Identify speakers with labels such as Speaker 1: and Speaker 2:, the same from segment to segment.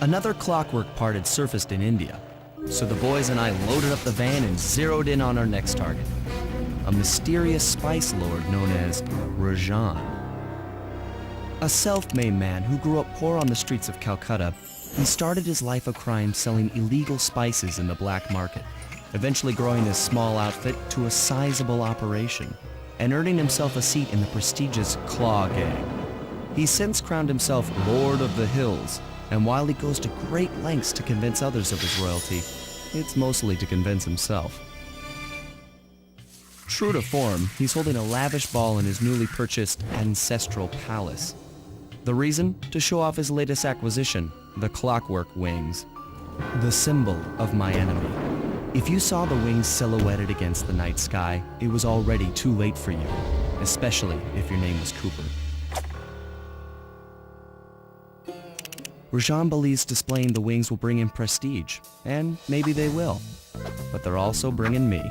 Speaker 1: Another clockwork part had surfaced in India, so the boys and I loaded up the van and zeroed in on our next target, a mysterious spice lord known as Rajan. A self-made man who grew up poor on the streets of Calcutta, he started his life of crime selling illegal spices in the black market, eventually growing his small outfit to a sizable operation, and earning himself a seat in the prestigious Claw Gang. He's since crowned himself Lord of the Hills, and while he goes to great lengths to convince others of his royalty, it's mostly to convince himself. True to form, he's holding a lavish ball in his newly purchased ancestral palace. The reason? To show off his latest acquisition, the clockwork wings. The symbol of my enemy. If you saw the wings silhouetted against the night sky, it was already too late for you, especially if your name was Cooper. Rajan believes displaying the wings will bring him prestige, and maybe they will, but they're also bringing me.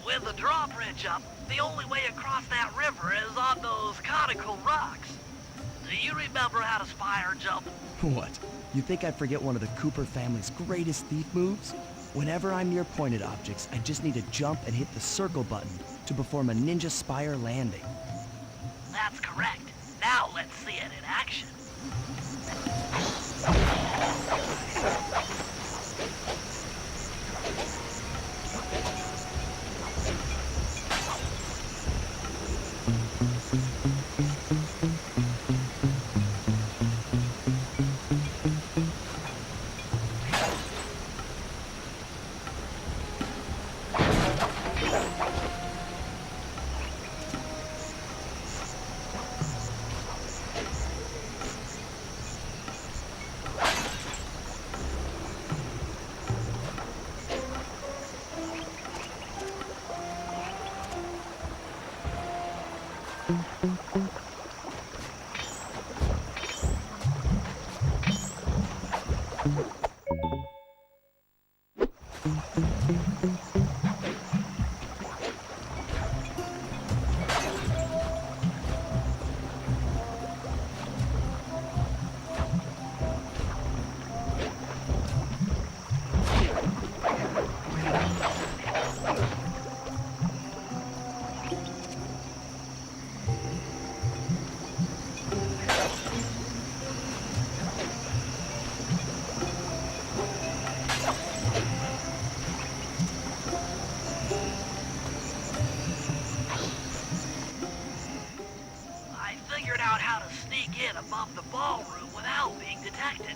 Speaker 2: With the drawbridge up, the only way across that river is on those conical rocks. Do you remember how to spire jump?
Speaker 1: What? You think I'd forget one of the Cooper family's greatest thief moves? Whenever I'm near pointed objects, I just need to jump and hit the circle button to perform a ninja spire landing.
Speaker 2: That's correct. Now let's see it in action. Above the ballroom without being detected.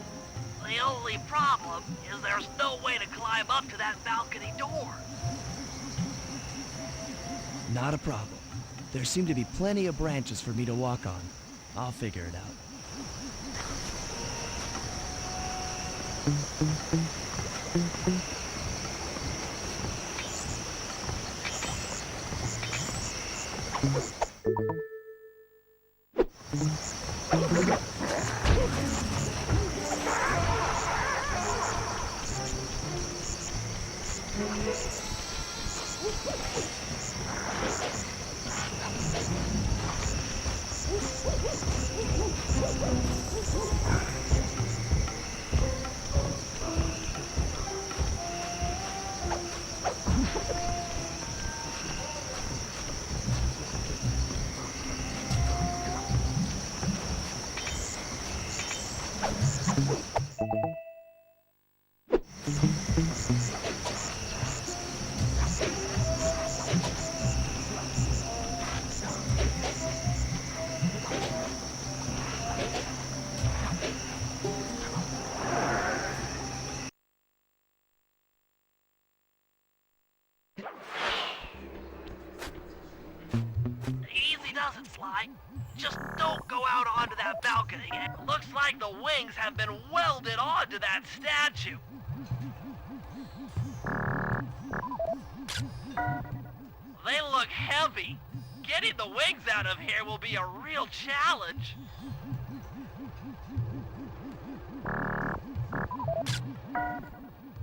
Speaker 2: The only problem is there's no way to climb up to that balcony door.
Speaker 1: Not a problem. There seem to be plenty of branches for me to walk on. I'll figure it out.
Speaker 2: Easy does it, Sly. Just don't go out onto that balcony. It looks like the wings have been welded onto that statue. They look heavy. Getting the wings out of here will be a real challenge.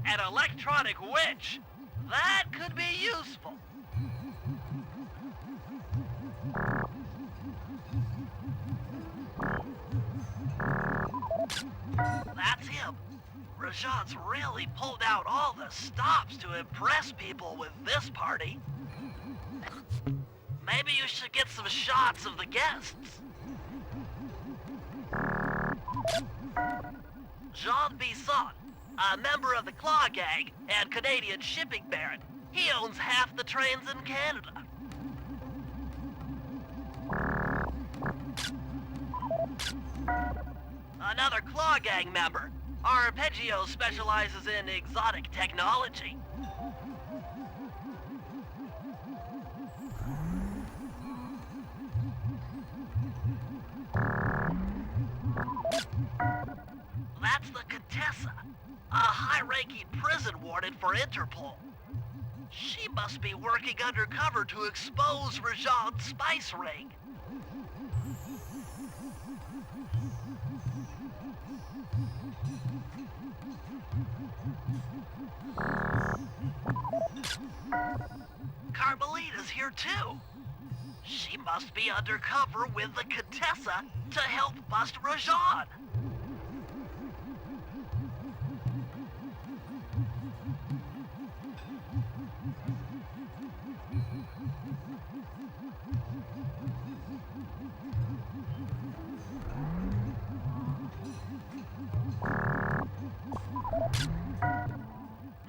Speaker 2: An electronic winch. That could be useful. That's him. Rajan's really pulled out all the stops to impress people with this party. Maybe you should get some shots of the guests. Jean Bisson, a member of the Claw Gang and Canadian shipping baron. He owns half the trains in Canada. Another Claw Gang member. Arpeggio specializes in exotic technology. That's the Contessa, a high-ranking prison warden for Interpol. She must be working undercover to expose Rajan's spice ring. Carmelita's here too. She must be undercover with the Contessa to help bust Rajan.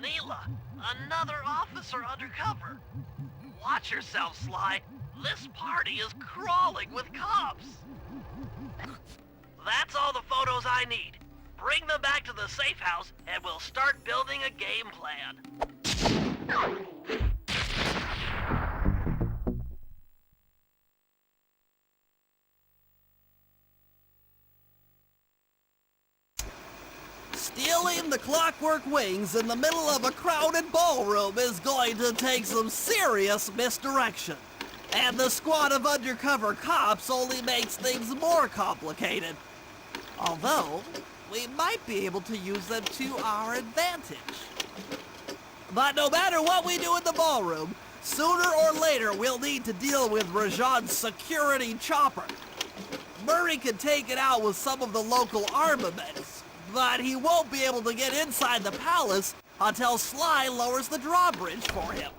Speaker 2: Neela, another officer undercover. Watch yourself, Sly. This party is crawling with cops. That's all the photos I need. Bring them back to the safe house and we'll start building a game plan.
Speaker 3: Stealing the clockwork wings in the middle of a crowded ballroom is going to take some serious misdirection. And the squad of undercover cops only makes things more complicated. Although, we might be able to use them to our advantage. But no matter what we do in the ballroom, sooner or later we'll need to deal with Rajan's security chopper. Murray can take it out with some of the local armaments, but he won't be able to get inside the palace until Sly lowers the drawbridge for him.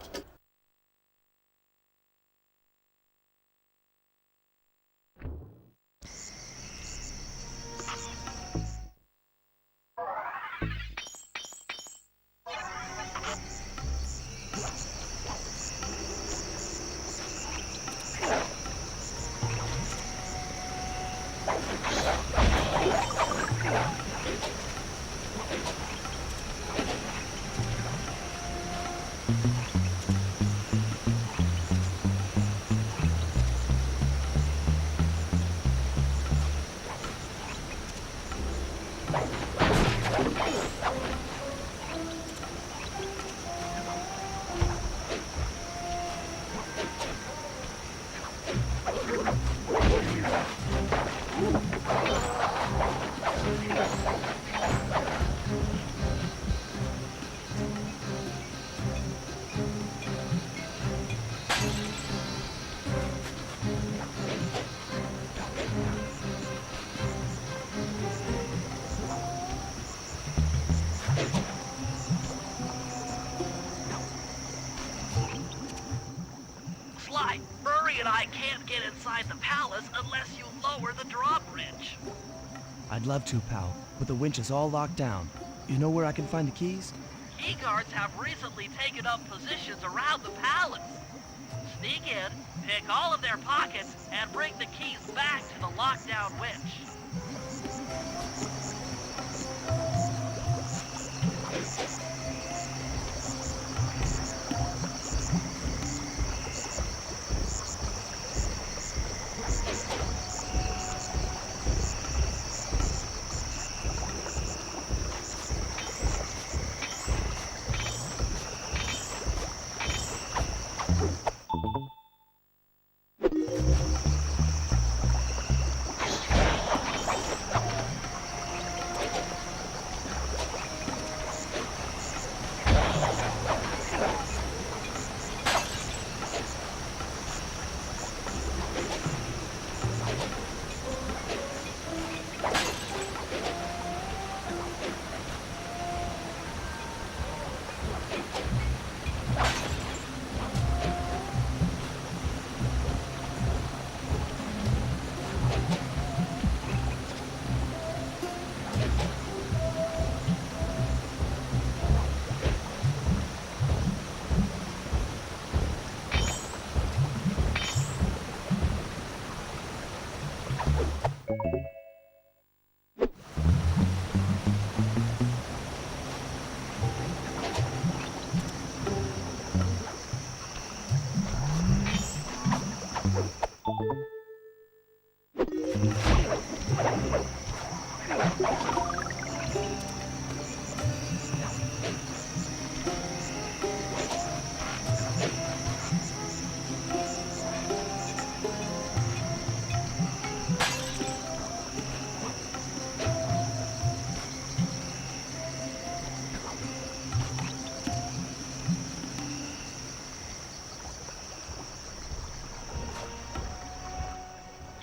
Speaker 2: and I can't get inside the palace unless you lower the drawbridge.
Speaker 1: I'd love to, pal, but the winch is all locked down. You know where I can find the keys?
Speaker 2: Key guards have recently taken up positions around the palace. Sneak in, pick all of their pockets, and bring the keys back to the lockdown winch.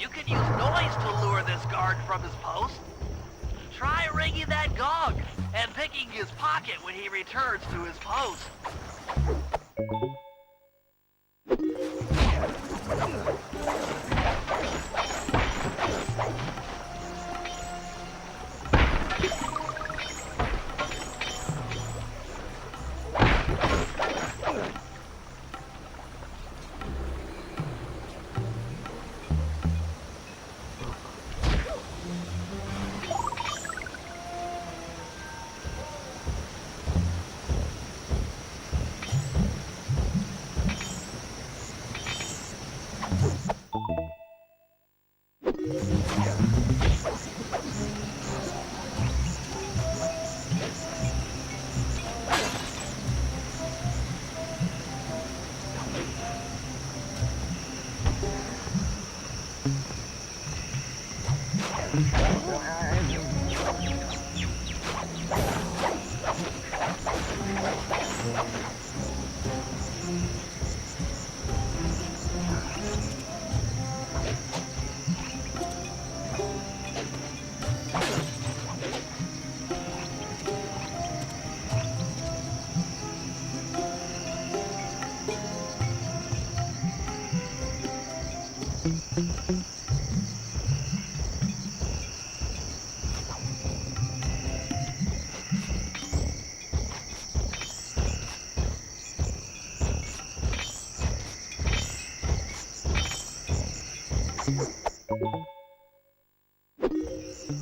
Speaker 2: You can use noise to lure this guard from his post. Try ringing that gong and picking his pocket when he returns to his post.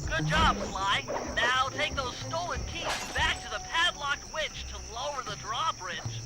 Speaker 2: Good job, Sly. Now take those stolen keys back to the padlocked winch to lower the drawbridge.